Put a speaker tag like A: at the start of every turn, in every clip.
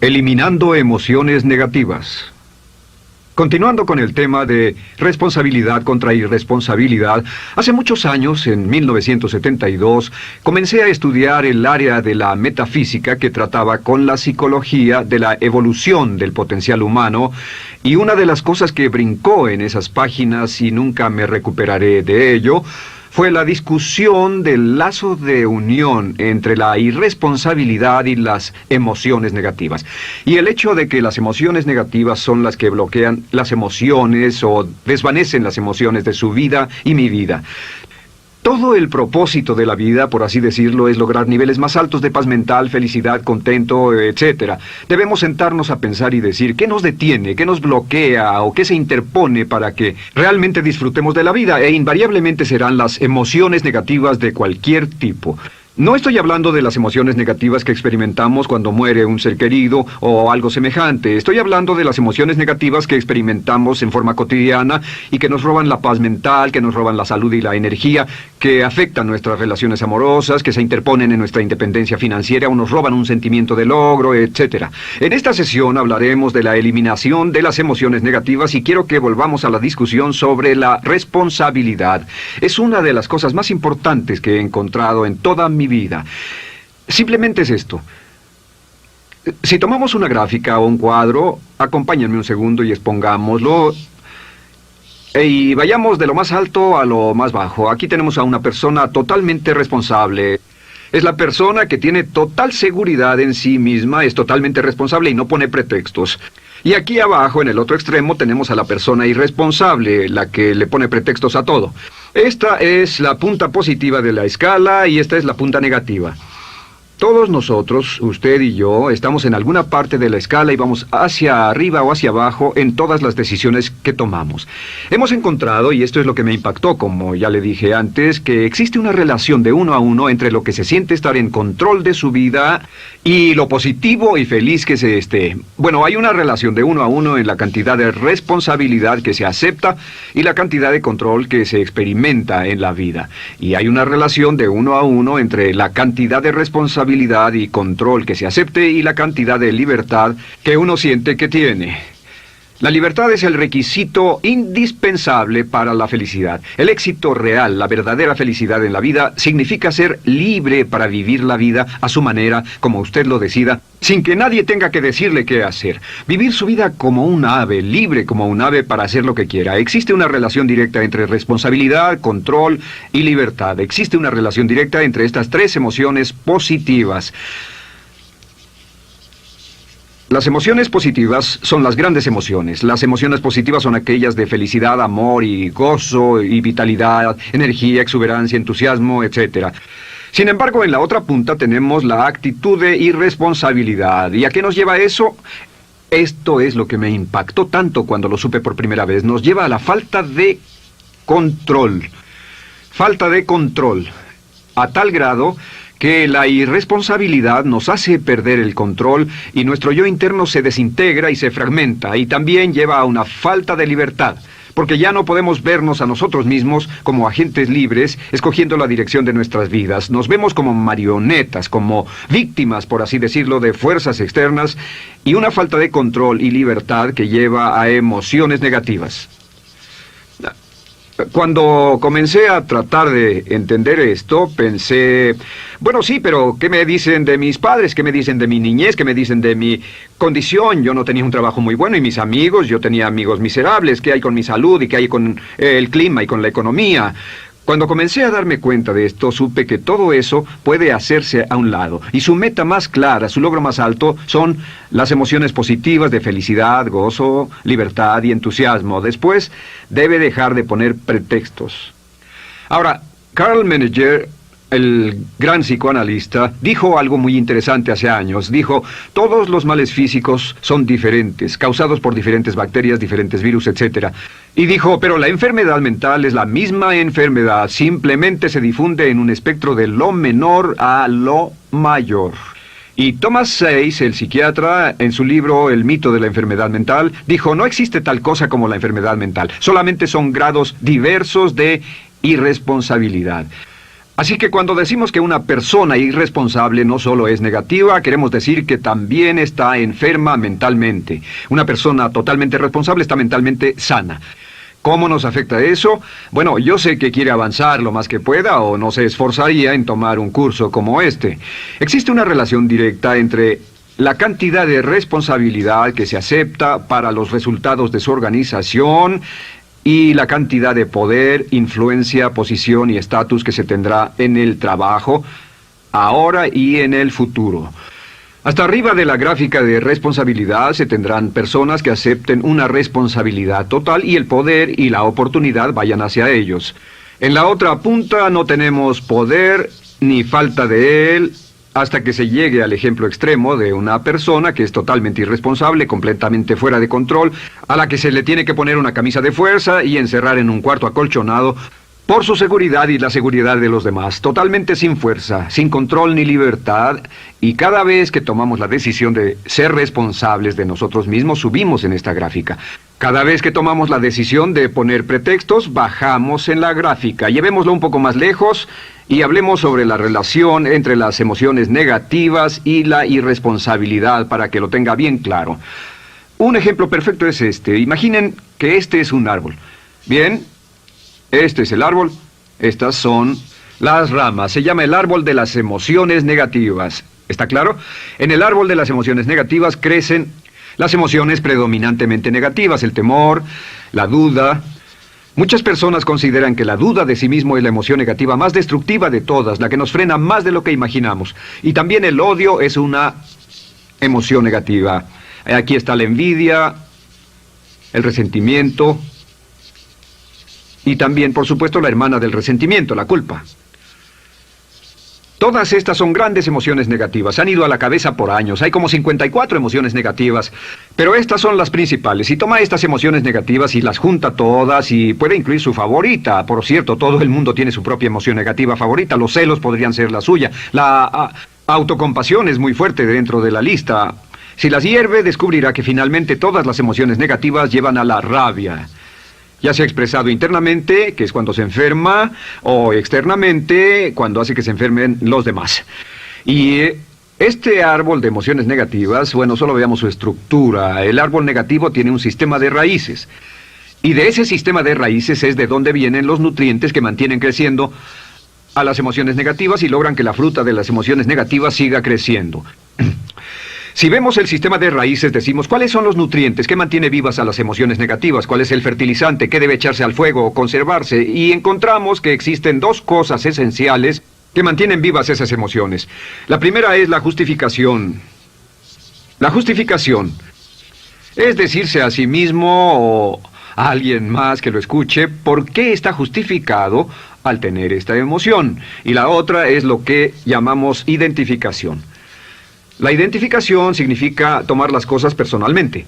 A: Eliminando emociones negativas. Continuando con el tema de responsabilidad contra irresponsabilidad, hace muchos años, en 1972, comencé a estudiar el área de la metafísica que trataba con la psicología de la evolución del potencial humano, y una de las cosas que brincó en esas páginas, y nunca me recuperaré de ello, fue la discusión del lazo de unión entre la irresponsabilidad y las emociones negativas. Y el hecho de que las emociones negativas son las que bloquean las emociones o desvanecen las emociones de su vida y mi vida. Todo el propósito de la vida, por así decirlo, es lograr niveles más altos de paz mental, felicidad, contento, etc. Debemos sentarnos a pensar y decir qué nos detiene, qué nos bloquea o qué se interpone para que realmente disfrutemos de la vida, e invariablemente serán las emociones negativas de cualquier tipo. No estoy hablando de las emociones negativas que experimentamos cuando muere un ser querido o algo semejante. Estoy hablando de las emociones negativas que experimentamos en forma cotidiana y que nos roban la paz mental, que nos roban la salud y la energía, que afectan nuestras relaciones amorosas, que se interponen en nuestra independencia financiera o nos roban un sentimiento de logro, etc. En esta sesión hablaremos de la eliminación de las emociones negativas y quiero que volvamos a la discusión sobre la responsabilidad. Es una de las cosas más importantes que he encontrado en toda mi vida. Simplemente es esto. Si tomamos una gráfica o un cuadro, acompáñenme un segundo y expongámoslo. Y vayamos de lo más alto a lo más bajo. Aquí tenemos a una persona totalmente responsable. Es la persona que tiene total seguridad en sí misma, es totalmente responsable y no pone pretextos. Y aquí abajo, en el otro extremo, tenemos a la persona irresponsable, la que le pone pretextos a todo. Esta es la punta positiva de la escala y esta es la punta negativa. Todos nosotros, usted y yo, estamos en alguna parte de la escala y vamos hacia arriba o hacia abajo en todas las decisiones que tomamos. Hemos encontrado, y esto es lo que me impactó, como ya le dije antes, que existe una relación de uno a uno entre lo que se siente estar en control de su vida y lo positivo y feliz que se esté. Bueno, hay una relación de uno a uno en la cantidad de responsabilidad que se acepta y la cantidad de control que se experimenta en la vida. Y hay una relación de uno a uno entre la cantidad de responsabilidad y control que se acepte y la cantidad de libertad que uno siente que tiene. La libertad es el requisito indispensable para la felicidad. El éxito real, la verdadera felicidad en la vida, significa ser libre para vivir la vida a su manera, como usted lo decida, sin que nadie tenga que decirle qué hacer. Vivir su vida como un ave, libre como un ave para hacer lo que quiera. Existe una relación directa entre responsabilidad, control y libertad. Existe una relación directa entre estas tres emociones positivas. Las emociones positivas son las grandes emociones. Las emociones positivas son aquellas de felicidad, amor y gozo y vitalidad, energía, exuberancia, entusiasmo, etc. Sin embargo, en la otra punta tenemos la actitud de irresponsabilidad. ¿Y a qué nos lleva eso? Esto es lo que me impactó tanto cuando lo supe por primera vez. Nos lleva a la falta de control. Falta de control. A tal grado que la irresponsabilidad nos hace perder el control y nuestro yo interno se desintegra y se fragmenta, y también lleva a una falta de libertad, porque ya no podemos vernos a nosotros mismos como agentes libres, escogiendo la dirección de nuestras vidas. Nos vemos como marionetas, como víctimas, por así decirlo, de fuerzas externas, y una falta de control y libertad que lleva a emociones negativas. Cuando comencé a tratar de entender esto, pensé, bueno, sí, pero ¿qué me dicen de mis padres? ¿Qué me dicen de mi niñez? ¿Qué me dicen de mi condición? Yo no tenía un trabajo muy bueno y mis amigos, yo tenía amigos miserables. ¿Qué hay con mi salud y qué hay con el clima y con la economía? Cuando comencé a darme cuenta de esto, supe que todo eso puede hacerse a un lado. Y su meta más clara, su logro más alto, son las emociones positivas de felicidad, gozo, libertad y entusiasmo. Después, debe dejar de poner pretextos. Ahora, Carl Menninger, el gran psicoanalista, dijo algo muy interesante hace años. Dijo, todos los males físicos son diferentes, causados por diferentes bacterias, diferentes virus, etc. Y dijo, pero la enfermedad mental es la misma enfermedad, simplemente se difunde en un espectro de lo menor a lo mayor. Y Thomas Sayce, el psiquiatra, en su libro El mito de la enfermedad mental, dijo, no existe tal cosa como la enfermedad mental, solamente son grados diversos de irresponsabilidad. Así que cuando decimos que una persona irresponsable no solo es negativa, queremos decir que también está enferma mentalmente. Una persona totalmente responsable está mentalmente sana. ¿Cómo nos afecta eso? Bueno, yo sé que quiere avanzar lo más que pueda o no se esforzaría en tomar un curso como este. Existe una relación directa entre la cantidad de responsabilidad que se acepta para los resultados de su organización y la cantidad de poder, influencia, posición y estatus que se tendrá en el trabajo, ahora y en el futuro. Hasta arriba de la gráfica de responsabilidad se tendrán personas que acepten una responsabilidad total y el poder y la oportunidad vayan hacia ellos. En la otra punta no tenemos poder ni falta de él, hasta que se llegue al ejemplo extremo de una persona que es totalmente irresponsable, completamente fuera de control, a la que se le tiene que poner una camisa de fuerza y encerrar en un cuarto acolchonado por su seguridad y la seguridad de los demás, totalmente sin fuerza, sin control ni libertad, y cada vez que tomamos la decisión de ser responsables de nosotros mismos, subimos en esta gráfica. Cada vez que tomamos la decisión de poner pretextos, bajamos en la gráfica. Llevémoslo un poco más lejos y hablemos sobre la relación entre las emociones negativas y la irresponsabilidad para que lo tenga bien claro. Un ejemplo perfecto es este. Imaginen que este es un árbol. Bien, este es el árbol. Estas son las ramas. Se llama el árbol de las emociones negativas. ¿Está claro? En el árbol de las emociones negativas crecen las emociones predominantemente negativas, el temor, la duda. Muchas personas consideran que la duda de sí mismo es la emoción negativa más destructiva de todas, la que nos frena más de lo que imaginamos. Y también el odio es una emoción negativa. Aquí está la envidia, el resentimiento y también, por supuesto, la hermana del resentimiento, la culpa. Todas estas son grandes emociones negativas. Han ido a la cabeza por años. Hay como 54 emociones negativas. Pero estas son las principales. Si toma estas emociones negativas y las junta todas y puede incluir su favorita. Por cierto, todo el mundo tiene su propia emoción negativa favorita. Los celos podrían ser la suya. La autocompasión es muy fuerte dentro de la lista. Si las hierve, descubrirá que finalmente todas las emociones negativas llevan a la rabia. Ya sea expresado internamente, que es cuando se enferma, o externamente, cuando hace que se enfermen los demás. Y este árbol de emociones negativas, bueno, solo veamos su estructura. El árbol negativo tiene un sistema de raíces. Y de ese sistema de raíces es de donde vienen los nutrientes que mantienen creciendo a las emociones negativas y logran que la fruta de las emociones negativas siga creciendo. Si vemos el sistema de raíces, decimos, ¿cuáles son los nutrientes que mantiene vivas a las emociones negativas? ¿Cuál es el fertilizante? ¿Qué debe echarse al fuego o conservarse? Y encontramos que existen dos cosas esenciales que mantienen vivas esas emociones. La primera es la justificación. La justificación es decirse a sí mismo o a alguien más que lo escuche por qué está justificado al tener esta emoción. Y la otra es lo que llamamos identificación. La identificación significa tomar las cosas personalmente.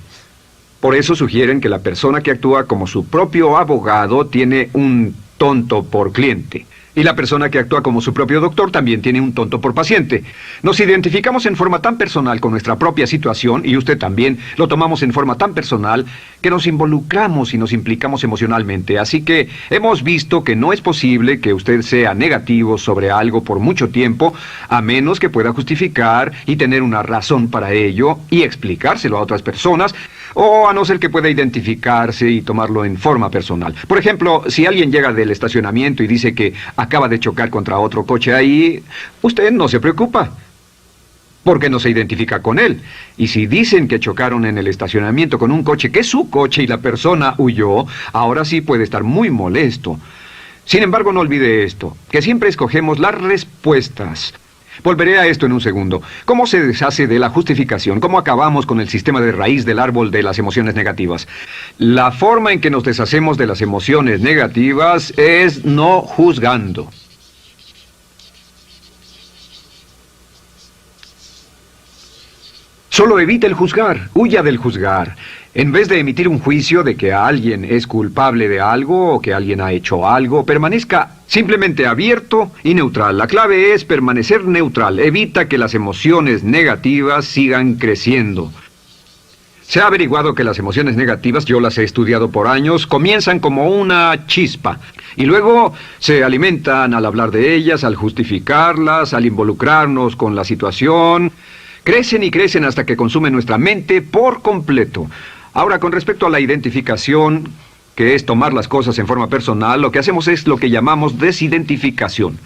A: Por eso sugieren que la persona que actúa como su propio abogado tiene un tonto por cliente. Y la persona que actúa como su propio doctor también tiene un tonto por paciente. Nos identificamos en forma tan personal con nuestra propia situación, y usted también, lo tomamos en forma tan personal, que nos involucramos y nos implicamos emocionalmente. Así que hemos visto que no es posible que usted sea negativo sobre algo por mucho tiempo, a menos que pueda justificar y tener una razón para ello, y explicárselo a otras personas, o a no ser que pueda identificarse y tomarlo en forma personal. Por ejemplo, si alguien llega del estacionamiento y dice que acaba de chocar contra otro coche ahí, usted no se preocupa, porque no se identifica con él. Y si dicen que chocaron en el estacionamiento con un coche que es su coche y la persona huyó, ahora sí puede estar muy molesto. Sin embargo, no olvide esto, que siempre escogemos las respuestas. Volveré a esto en un segundo. ¿Cómo se deshace de la justificación? ¿Cómo acabamos con el sistema de raíz del árbol de las emociones negativas? La forma en que nos deshacemos de las emociones negativas es no juzgando. Solo evite el juzgar, huya del juzgar. En vez de emitir un juicio de que alguien es culpable de algo o que alguien ha hecho algo, permanezca simplemente abierto y neutral. La clave es permanecer neutral. Evita que las emociones negativas sigan creciendo. Se ha averiguado que las emociones negativas, yo las he estudiado por años, comienzan como una chispa y luego se alimentan al hablar de ellas, al justificarlas, al involucrarnos con la situación. Crecen y crecen hasta que consumen nuestra mente por completo. Ahora, con respecto a la identificación, que es tomar las cosas en forma personal, lo que hacemos es lo que llamamos desidentificación.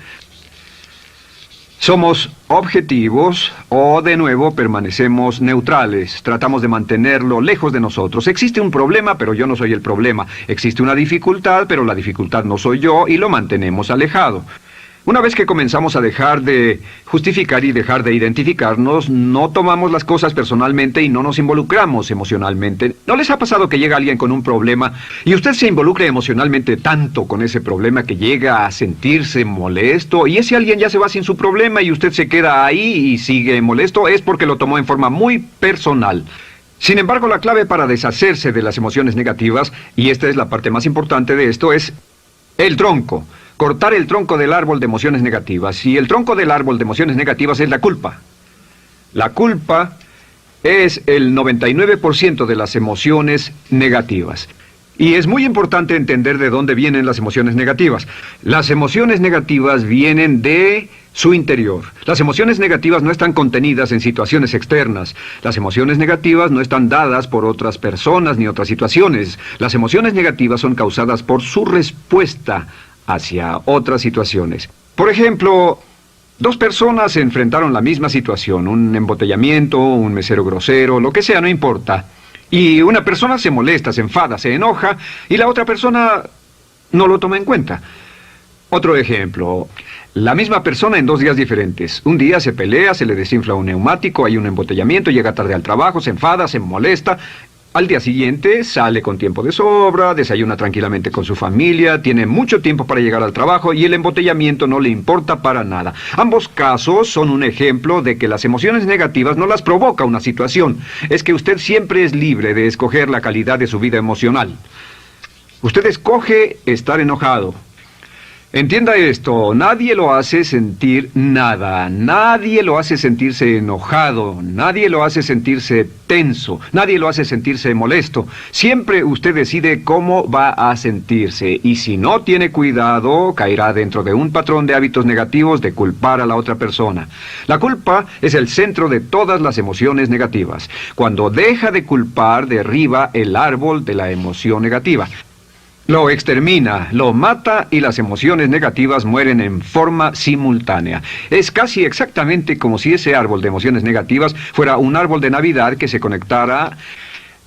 A: Somos objetivos o, de nuevo, permanecemos neutrales. Tratamos de mantenerlo lejos de nosotros. Existe un problema, pero yo no soy el problema. Existe una dificultad, pero la dificultad no soy yo, y lo mantenemos alejado. Una vez que comenzamos a dejar de justificar y dejar de identificarnos, no tomamos las cosas personalmente y no nos involucramos emocionalmente. ¿No les ha pasado que llega alguien con un problema y usted se involucra emocionalmente tanto con ese problema que llega a sentirse molesto y ese alguien ya se va sin su problema y usted se queda ahí y sigue molesto? Es porque lo tomó en forma muy personal. Sin embargo, la clave para deshacerse de las emociones negativas, y esta es la parte más importante de esto, es el tronco. Cortar el tronco del árbol de emociones negativas. Y el tronco del árbol de emociones negativas es la culpa. La culpa es el 99% de las emociones negativas. Y es muy importante entender de dónde vienen las emociones negativas. Las emociones negativas vienen de su interior. Las emociones negativas no están contenidas en situaciones externas. Las emociones negativas no están dadas por otras personas ni otras situaciones. Las emociones negativas son causadas por su respuesta hacia otras situaciones. Por ejemplo, dos personas se enfrentaron la misma situación, un embotellamiento, un mesero grosero, lo que sea, no importa. Y una persona se molesta, se enfada, se enoja, y la otra persona no lo toma en cuenta. Otro ejemplo, la misma persona en 2 días diferentes. Un día se pelea, se le desinfla un neumático, hay un embotellamiento, llega tarde al trabajo, se enfada, se molesta. Al día siguiente sale con tiempo de sobra, desayuna tranquilamente con su familia, tiene mucho tiempo para llegar al trabajo y el embotellamiento no le importa para nada. Ambos casos son un ejemplo de que las emociones negativas no las provoca una situación. Es que usted siempre es libre de escoger la calidad de su vida emocional. Usted escoge estar enojado. Entienda esto, nadie lo hace sentir nada, nadie lo hace sentirse enojado, nadie lo hace sentirse tenso, nadie lo hace sentirse molesto. Siempre usted decide cómo va a sentirse y si no tiene cuidado, caerá dentro de un patrón de hábitos negativos de culpar a la otra persona. La culpa es el centro de todas las emociones negativas. Cuando deja de culpar, derriba el árbol de la emoción negativa. Lo extermina, lo mata y las emociones negativas mueren en forma simultánea. Es casi exactamente como si ese árbol de emociones negativas fuera un árbol de Navidad que se conectara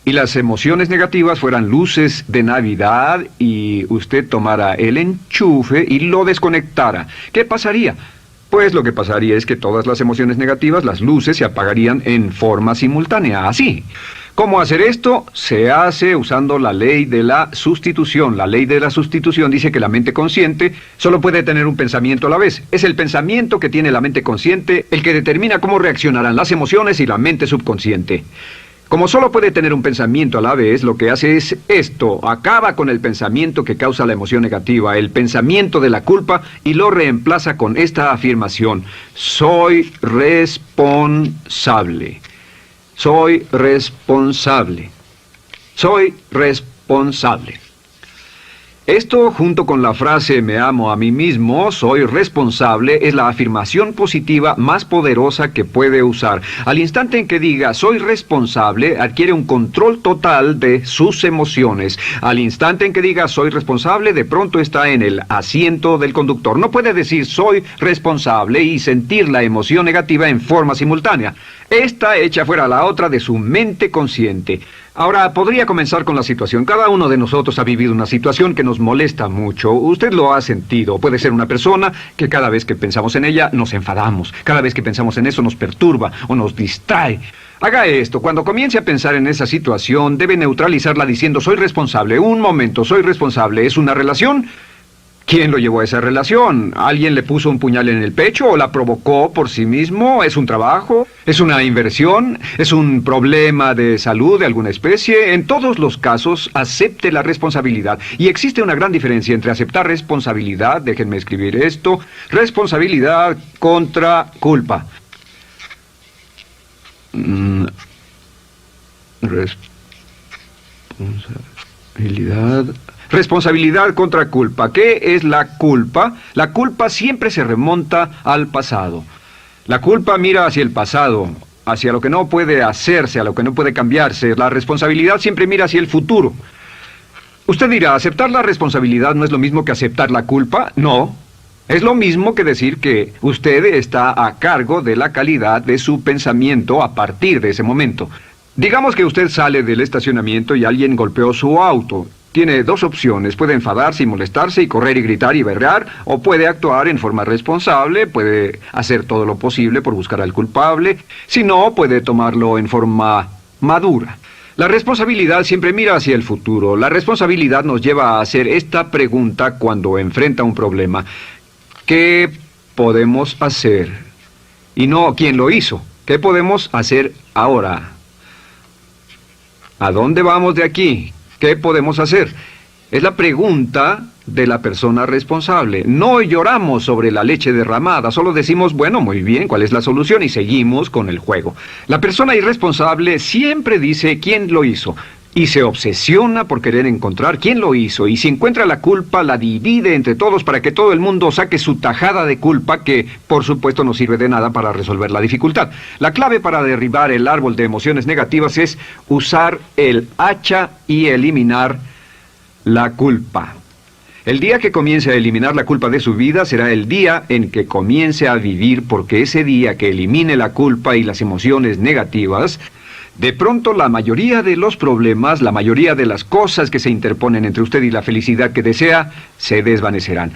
A: y las emociones negativas fueran luces de Navidad y usted tomara el enchufe y lo desconectara. ¿Qué pasaría? Pues lo que pasaría es que todas las emociones negativas, las luces, se apagarían en forma simultánea, así. ¿Cómo hacer esto? Se hace usando la ley de la sustitución. La ley de la sustitución dice que la mente consciente solo puede tener un pensamiento a la vez. Es el pensamiento que tiene la mente consciente el que determina cómo reaccionarán las emociones y la mente subconsciente. Como solo puede tener un pensamiento a la vez, lo que hace es esto: acaba con el pensamiento que causa la emoción negativa, el pensamiento de la culpa, y lo reemplaza con esta afirmación: soy responsable. Soy responsable. Soy responsable. Esto, junto con la frase me amo a mí mismo, soy responsable, es la afirmación positiva más poderosa que puede usar. Al instante en que diga soy responsable, adquiere un control total de sus emociones. Al instante en que diga soy responsable, de pronto está en el asiento del conductor. No puede decir soy responsable y sentir la emoción negativa en forma simultánea. Esta echa fuera la otra de su mente consciente. Ahora, podría comenzar con la situación. Cada uno de nosotros ha vivido una situación que nos molesta mucho. Usted lo ha sentido. Puede ser una persona que cada vez que pensamos en ella nos enfadamos. Cada vez que pensamos en eso nos perturba o nos distrae. Haga esto. Cuando comience a pensar en esa situación, debe neutralizarla diciendo soy responsable. Un momento, soy responsable. ¿Es una relación? ¿Quién lo llevó a esa relación? ¿Alguien le puso un puñal en el pecho o la provocó por sí mismo? ¿Es un trabajo? ¿Es una inversión? ¿Es un problema de salud de alguna especie? En todos los casos, acepte la responsabilidad. Y existe una gran diferencia entre aceptar responsabilidad, déjenme escribir esto, responsabilidad contra culpa. Responsabilidad. Responsabilidad contra culpa. ¿Qué es la culpa? La culpa siempre se remonta al pasado. La culpa mira hacia el pasado, hacia lo que no puede hacerse, a lo que no puede cambiarse. La responsabilidad siempre mira hacia el futuro. Usted dirá, ¿aceptar la responsabilidad no es lo mismo que aceptar la culpa? No. Es lo mismo que decir que usted está a cargo de la calidad de su pensamiento a partir de ese momento. Digamos que usted sale del estacionamiento y alguien golpeó su auto. Tiene dos opciones: puede enfadarse y molestarse y correr y gritar y berrear, o puede actuar en forma responsable, puede hacer todo lo posible por buscar al culpable. Si no, puede tomarlo en forma madura. La responsabilidad siempre mira hacia el futuro. La responsabilidad nos lleva a hacer esta pregunta cuando enfrenta un problema: ¿qué podemos hacer? Y no ¿quién lo hizo? ¿Qué podemos hacer ahora? ¿A dónde vamos de aquí? ¿Qué podemos hacer? Es la pregunta de la persona responsable. No lloramos sobre la leche derramada, solo decimos, bueno, muy bien, ¿cuál es la solución? Y seguimos con el juego. La persona irresponsable siempre dice quién lo hizo y se obsesiona por querer encontrar quién lo hizo, y si encuentra la culpa la divide entre todos para que todo el mundo saque su tajada de culpa, que por supuesto no sirve de nada para resolver la dificultad. La clave para derribar el árbol de emociones negativas es usar el hacha y eliminar la culpa. El día que comience a eliminar la culpa de su vida será el día en que comience a vivir, porque ese día que elimine la culpa y las emociones negativas, de pronto la mayoría de los problemas, la mayoría de las cosas que se interponen entre usted y la felicidad que desea, se desvanecerán.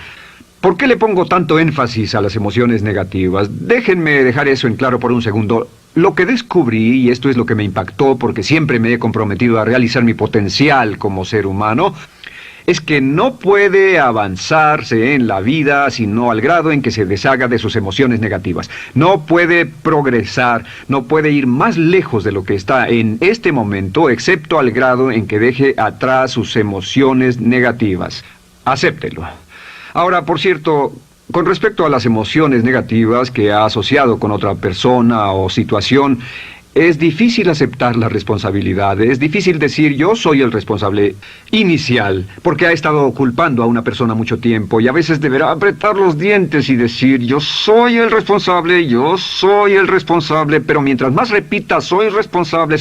A: ¿Por qué le pongo tanto énfasis a las emociones negativas? Déjenme dejar eso en claro por un segundo. Lo que descubrí, y esto es lo que me impactó porque siempre me he comprometido a realizar mi potencial como ser humano, es que no puede avanzarse en la vida sino al grado en que se deshaga de sus emociones negativas. No puede progresar, no puede ir más lejos de lo que está en este momento, excepto al grado en que deje atrás sus emociones negativas. Acéptelo. Ahora, por cierto, con respecto a las emociones negativas que ha asociado con otra persona o situación, es difícil aceptar la responsabilidad, es difícil decir yo soy el responsable inicial, porque ha estado culpando a una persona mucho tiempo y a veces deberá apretar los dientes y decir yo soy el responsable, pero mientras más repita soy responsable,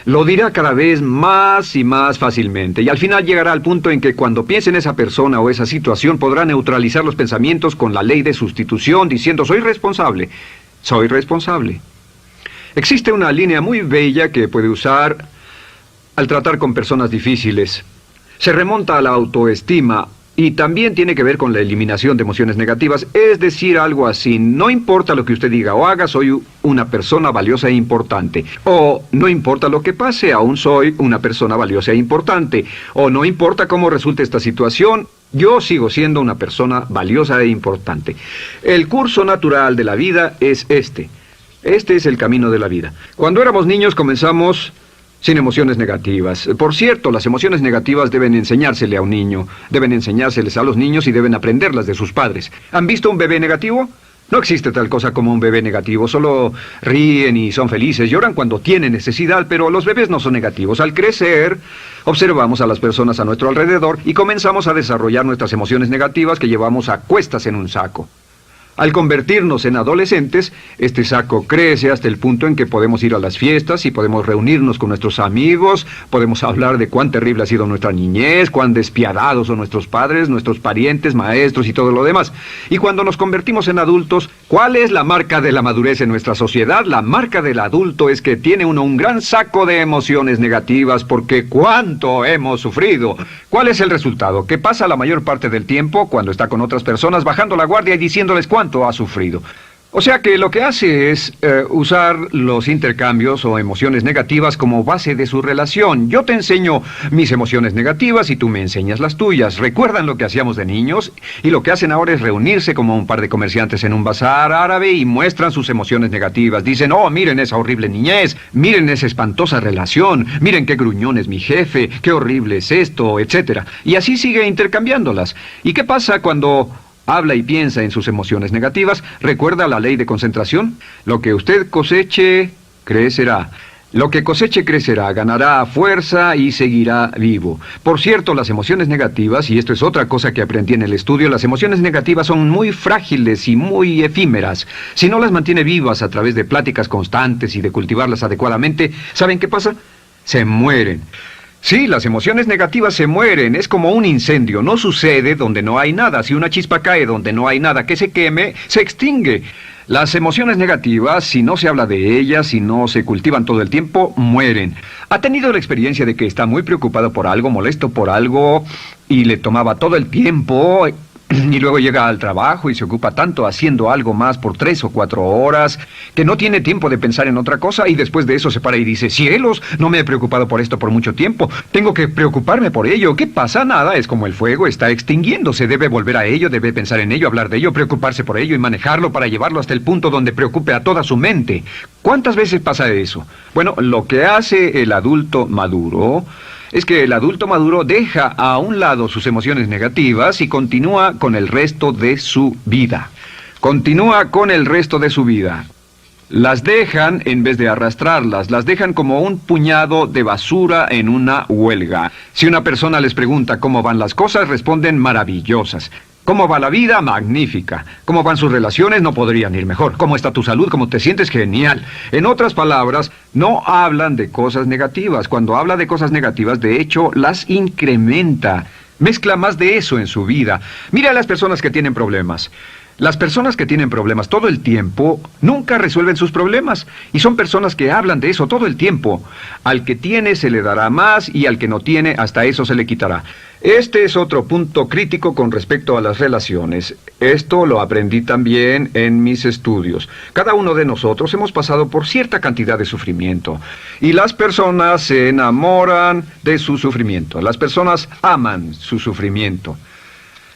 A: lo dirá cada vez más y más fácilmente, y al final llegará al punto en que cuando piense en esa persona o esa situación podrá neutralizar los pensamientos con la ley de sustitución diciendo soy responsable. Existe una línea muy bella que puede usar al tratar con personas difíciles. Se remonta a la autoestima y también tiene que ver con la eliminación de emociones negativas. Es decir, algo así: no importa lo que usted diga o haga, soy una persona valiosa e importante. O no importa lo que pase, aún soy una persona valiosa e importante. O no importa cómo resulte esta situación, yo sigo siendo una persona valiosa e importante. El curso natural de la vida es este. Este es el camino de la vida. Cuando éramos niños comenzamos sin emociones negativas. Por cierto, las emociones negativas deben enseñársele a un niño. Deben enseñárseles a los niños y deben aprenderlas de sus padres. ¿Han visto un bebé negativo? No existe tal cosa como un bebé negativo. Solo ríen y son felices. Lloran cuando tienen necesidad, pero los bebés no son negativos. Al crecer, observamos a las personas a nuestro alrededor y comenzamos a desarrollar nuestras emociones negativas que llevamos a cuestas en un saco. Al convertirnos en adolescentes, este saco crece hasta el punto en que podemos ir a las fiestas y podemos reunirnos con nuestros amigos, podemos hablar de cuán terrible ha sido nuestra niñez, cuán despiadados son nuestros padres, nuestros parientes, maestros y todo lo demás. Y cuando nos convertimos en adultos, ¿cuál es la marca de la madurez en nuestra sociedad? La marca del adulto es que tiene uno un gran saco de emociones negativas porque ¿cuánto hemos sufrido? ¿Cuál es el resultado? Que pasa la mayor parte del tiempo cuando está con otras personas bajando la guardia y diciéndoles cuánto ha sufrido. O sea que lo que hace es usar los intercambios o emociones negativas como base de su relación. Yo te enseño mis emociones negativas y tú me enseñas las tuyas. ¿Recuerdan lo que hacíamos de niños? Y lo que hacen ahora es reunirse como un par de comerciantes en un bazar árabe y muestran sus emociones negativas. Dicen, oh, miren esa horrible niñez, miren esa espantosa relación, miren qué gruñón es mi jefe, qué horrible es esto, etc. Y así sigue intercambiándolas. ¿Y qué pasa cuando habla y piensa en sus emociones negativas? ¿Recuerda la ley de concentración? Lo que usted coseche, crecerá. Lo que coseche crecerá, ganará fuerza y seguirá vivo. Por cierto, las emociones negativas, y esto es otra cosa que aprendí en el estudio, las emociones negativas son muy frágiles y muy efímeras. Si no las mantiene vivas a través de pláticas constantes y de cultivarlas adecuadamente, ¿saben qué pasa? Se mueren. Sí, las emociones negativas se mueren, es como un incendio, no sucede donde no hay nada. Si una chispa cae donde no hay nada que se queme, se extingue. Las emociones negativas, si no se habla de ellas, si no se cultivan todo el tiempo, mueren. ¿Ha tenido la experiencia de que está muy preocupado por algo, molesto por algo, y le tomaba todo el tiempo, y luego llega al trabajo y se ocupa tanto haciendo algo más por 3 o 4 horas, que no tiene tiempo de pensar en otra cosa, y después de eso se para y dice, cielos, no me he preocupado por esto por mucho tiempo, tengo que preocuparme por ello? ¿Qué pasa? Nada, es como el fuego, está extinguiéndose, debe volver a ello, debe pensar en ello, hablar de ello, preocuparse por ello y manejarlo para llevarlo hasta el punto donde preocupe a toda su mente. ¿Cuántas veces pasa eso? Bueno, lo que hace el adulto maduro es que el adulto maduro deja a un lado sus emociones negativas y continúa con el resto de su vida. Continúa con el resto de su vida. Las dejan en vez de arrastrarlas, las dejan como un puñado de basura en una huelga. Si una persona les pregunta cómo van las cosas, responden maravillosas. ¿Cómo va la vida? Magnífica. ¿Cómo van sus relaciones? No podrían ir mejor. ¿Cómo está tu salud? ¿Cómo te sientes? Genial. En otras palabras, no hablan de cosas negativas. Cuando habla de cosas negativas, de hecho, las incrementa. Mezcla más de eso en su vida. Mira a las personas que tienen problemas. Las personas que tienen problemas todo el tiempo nunca resuelven sus problemas, y son personas que hablan de eso todo el tiempo. Al que tiene se le dará más, y al que no tiene hasta eso se le quitará. Este es otro punto crítico con respecto a las relaciones. Esto lo aprendí también en mis estudios. Cada uno de nosotros hemos pasado por cierta cantidad de sufrimiento, y las personas se enamoran de su sufrimiento. Las personas aman su sufrimiento.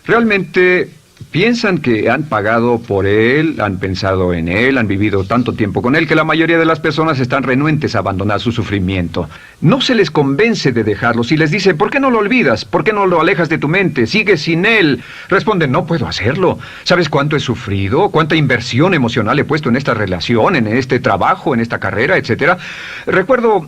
A: Realmente piensan que han pagado por él, han pensado en él, han vivido tanto tiempo con él, que la mayoría de las personas están renuentes a abandonar su sufrimiento. No se les convence de dejarlo. Si les dice, ¿por qué no lo olvidas? ¿Por qué no lo alejas de tu mente? ¿Sigues sin él? Responden, no puedo hacerlo. ¿Sabes cuánto he sufrido? ¿Cuánta inversión emocional he puesto en esta relación, en este trabajo, en esta carrera, etcétera? Recuerdo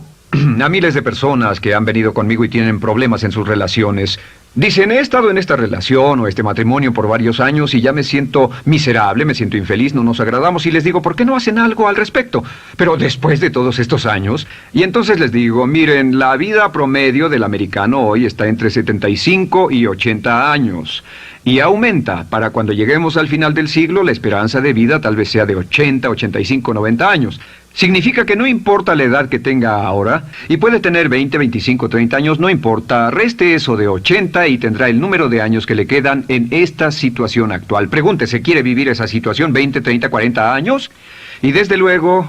A: a miles de personas que han venido conmigo y tienen problemas en sus relaciones. Dicen, he estado en esta relación o este matrimonio por varios años y ya me siento miserable, me siento infeliz, no nos agradamos, y les digo, ¿por qué no hacen algo al respecto? Pero después de todos estos años, y entonces les digo, miren, la vida promedio del americano hoy está entre 75 y 80 años. Y aumenta. Para cuando lleguemos al final del siglo, la esperanza de vida tal vez sea de 80, 85, 90 años. Significa que no importa la edad que tenga ahora, y puede tener 20, 25, 30 años, no importa, reste eso de 80 y tendrá el número de años que le quedan en esta situación actual. Pregúntese, ¿quiere vivir esa situación 20, 30, 40 años? Y desde luego,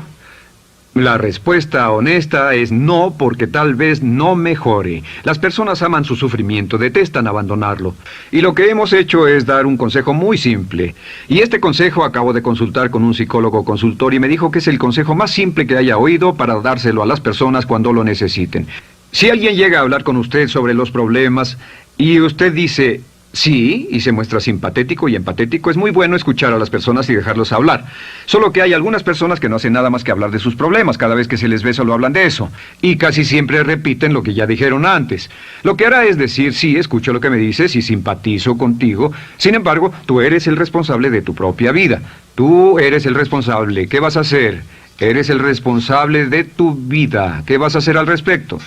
A: la respuesta honesta es no, porque tal vez no mejore. Las personas aman su sufrimiento, detestan abandonarlo. Y lo que hemos hecho es dar un consejo muy simple. Y este consejo acabo de consultar con un psicólogo consultor y me dijo que es el consejo más simple que haya oído para dárselo a las personas cuando lo necesiten. Si alguien llega a hablar con usted sobre los problemas y usted dice sí, y se muestra simpatético y empatético, es muy bueno escuchar a las personas y dejarlos hablar. Solo que hay algunas personas que no hacen nada más que hablar de sus problemas. Cada vez que se les ve solo hablan de eso. Y casi siempre repiten lo que ya dijeron antes. Lo que hará es decir, sí, escucho lo que me dices y simpatizo contigo. Sin embargo, tú eres el responsable de tu propia vida. Tú eres el responsable. ¿Qué vas a hacer? Eres el responsable de tu vida. ¿Qué vas a hacer al respecto?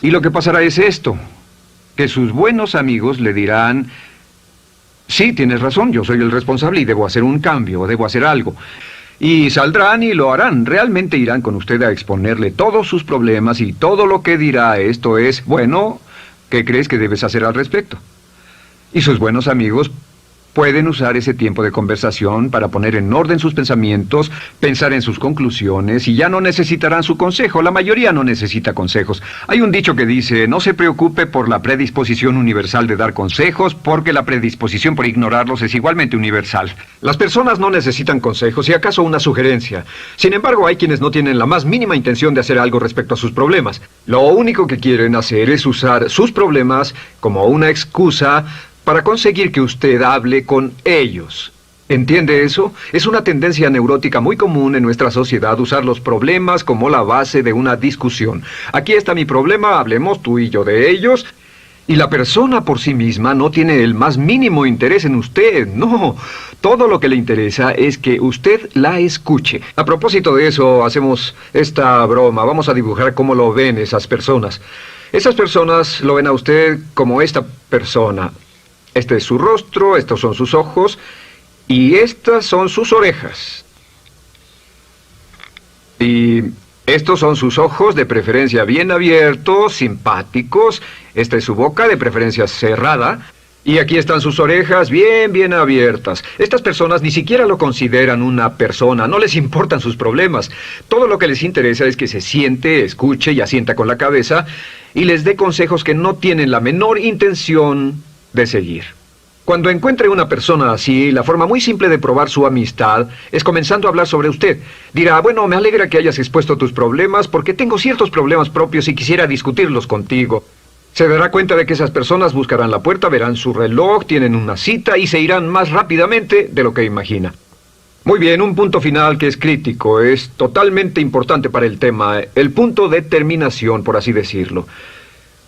A: Y lo que pasará es esto, que sus buenos amigos le dirán, sí, tienes razón, yo soy el responsable y debo hacer un cambio, debo hacer algo. Y saldrán y lo harán, realmente irán con usted a exponerle todos sus problemas y todo lo que dirá esto es, bueno, ¿qué crees que debes hacer al respecto? Y sus buenos amigos pueden usar ese tiempo de conversación para poner en orden sus pensamientos, pensar en sus conclusiones, y ya no necesitarán su consejo. La mayoría no necesita consejos. Hay un dicho que dice, no se preocupe por la predisposición universal de dar consejos, porque la predisposición por ignorarlos es igualmente universal. Las personas no necesitan consejos, si acaso una sugerencia. Sin embargo, hay quienes no tienen la más mínima intención de hacer algo respecto a sus problemas. Lo único que quieren hacer es usar sus problemas como una excusa para conseguir que usted hable con ellos. ¿Entiende eso? Es una tendencia neurótica muy común en nuestra sociedad usar los problemas como la base de una discusión. Aquí está mi problema, hablemos tú y yo de ellos. Y la persona por sí misma no tiene el más mínimo interés en usted, no. Todo lo que le interesa es que usted la escuche. A propósito de eso, hacemos esta broma. Vamos a dibujar cómo lo ven esas personas. Esas personas lo ven a usted como esta persona. Este es su rostro, estos son sus ojos y estas son sus orejas. Y estos son sus ojos, de preferencia bien abiertos, simpáticos. Esta es su boca, de preferencia cerrada. Y aquí están sus orejas bien abiertas. Estas personas ni siquiera lo consideran una persona, no les importan sus problemas. Todo lo que les interesa es que se siente, escuche y asienta con la cabeza y les dé consejos que no tienen la menor intención de seguir. Cuando encuentre una persona así, la forma muy simple de probar su amistad es comenzando a hablar sobre usted. Dirá, bueno, me alegra que hayas expuesto tus problemas porque tengo ciertos problemas propios y quisiera discutirlos contigo. Se dará cuenta de que esas personas buscarán la puerta, verán su reloj, tienen una cita y se irán más rápidamente de lo que imagina. Muy bien, un punto final que es crítico, es totalmente importante para el tema, el punto de terminación, por así decirlo.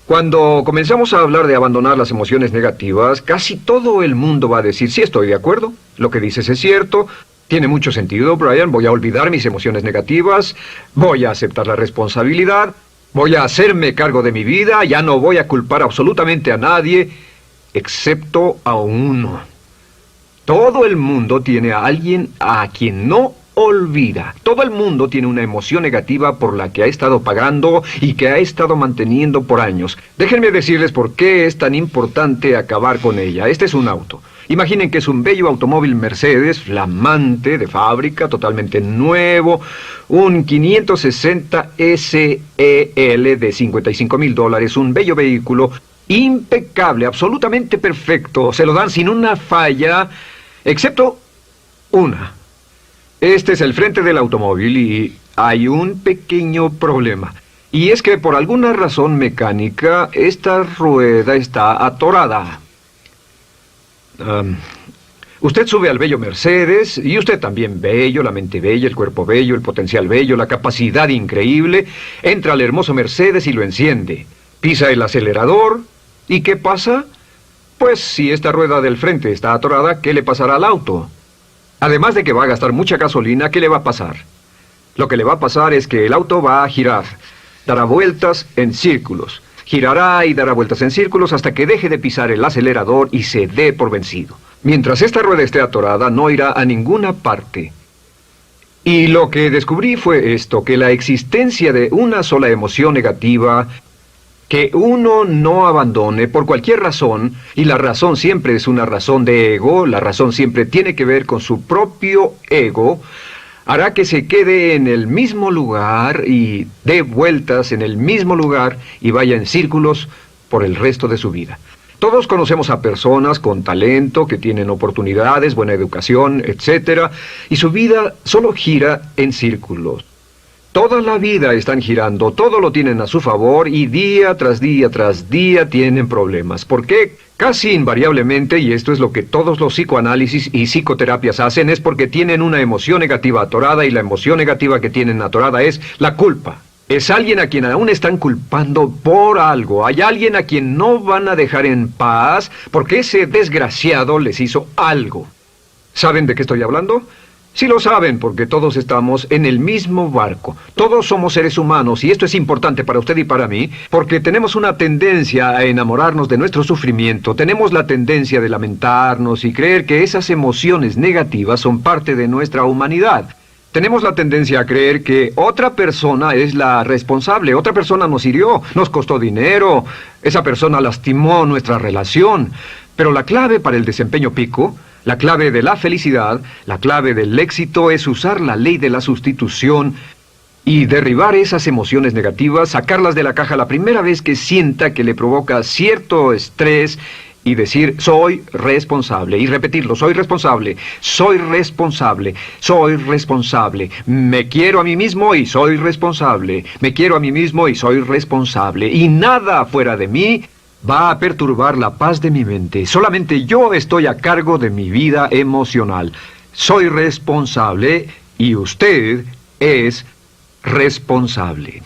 A: Cuando comenzamos a hablar de abandonar las emociones negativas, casi todo el mundo va a decir, sí, estoy de acuerdo, lo que dices es cierto, tiene mucho sentido, Brian, voy a olvidar mis emociones negativas, voy a aceptar la responsabilidad, voy a hacerme cargo de mi vida, ya no voy a culpar absolutamente a nadie, excepto a uno. Todo el mundo tiene a alguien a quien no olvida. Todo el mundo tiene una emoción negativa por la que ha estado pagando y que ha estado manteniendo por años. Déjenme decirles por qué es tan importante acabar con ella. Este es un auto. Imaginen que es un bello automóvil Mercedes, flamante, de fábrica, totalmente nuevo, un 560 SEL de $55,000, un bello vehículo, impecable, absolutamente perfecto. Se lo dan sin una falla, excepto una. Este es el frente del automóvil y hay un pequeño problema. Y es que por alguna razón mecánica, esta rueda está atorada. Usted sube al bello Mercedes, y usted también bello, la mente bella, el cuerpo bello, el potencial bello, la capacidad increíble. Entra al hermoso Mercedes y lo enciende. Pisa el acelerador, ¿y qué pasa? Pues si esta rueda del frente está atorada, ¿qué le pasará al auto? Además de que va a gastar mucha gasolina, ¿qué le va a pasar? Lo que le va a pasar es que el auto va a girar, dará vueltas en círculos. Girará y dará vueltas en círculos hasta que deje de pisar el acelerador y se dé por vencido. Mientras esta rueda esté atorada, no irá a ninguna parte. Y lo que descubrí fue esto, que la existencia de una sola emoción negativa que uno no abandone por cualquier razón, y la razón siempre es una razón de ego, la razón siempre tiene que ver con su propio ego, hará que se quede en el mismo lugar y dé vueltas en el mismo lugar y vaya en círculos por el resto de su vida. Todos conocemos a personas con talento, que tienen oportunidades, buena educación, etc., y su vida solo gira en círculos. Toda la vida están girando, todo lo tienen a su favor y día tras día tras día tienen problemas. ¿Por qué? Casi invariablemente, y esto es lo que todos los psicoanálisis y psicoterapias hacen, es porque tienen una emoción negativa atorada y la emoción negativa que tienen atorada es la culpa. Es alguien a quien aún están culpando por algo. Hay alguien a quien no van a dejar en paz porque ese desgraciado les hizo algo. ¿Saben de qué estoy hablando? Sí lo saben, porque todos estamos en el mismo barco. Todos somos seres humanos, y esto es importante para usted y para mí, porque tenemos una tendencia a enamorarnos de nuestro sufrimiento. Tenemos la tendencia de lamentarnos y creer que esas emociones negativas son parte de nuestra humanidad. Tenemos la tendencia a creer que otra persona es la responsable, otra persona nos hirió, nos costó dinero, esa persona lastimó nuestra relación. Pero la clave para el desempeño pico, la clave de la felicidad, la clave del éxito es usar la ley de la sustitución y derribar esas emociones negativas, sacarlas de la caja la primera vez que sienta que le provoca cierto estrés y decir, soy responsable, y repetirlo, soy responsable, soy responsable, soy responsable, me quiero a mí mismo y soy responsable, me quiero a mí mismo y soy responsable, y nada fuera de mí va a perturbar la paz de mi mente. Solamente yo estoy a cargo de mi vida emocional. Soy responsable y usted es responsable.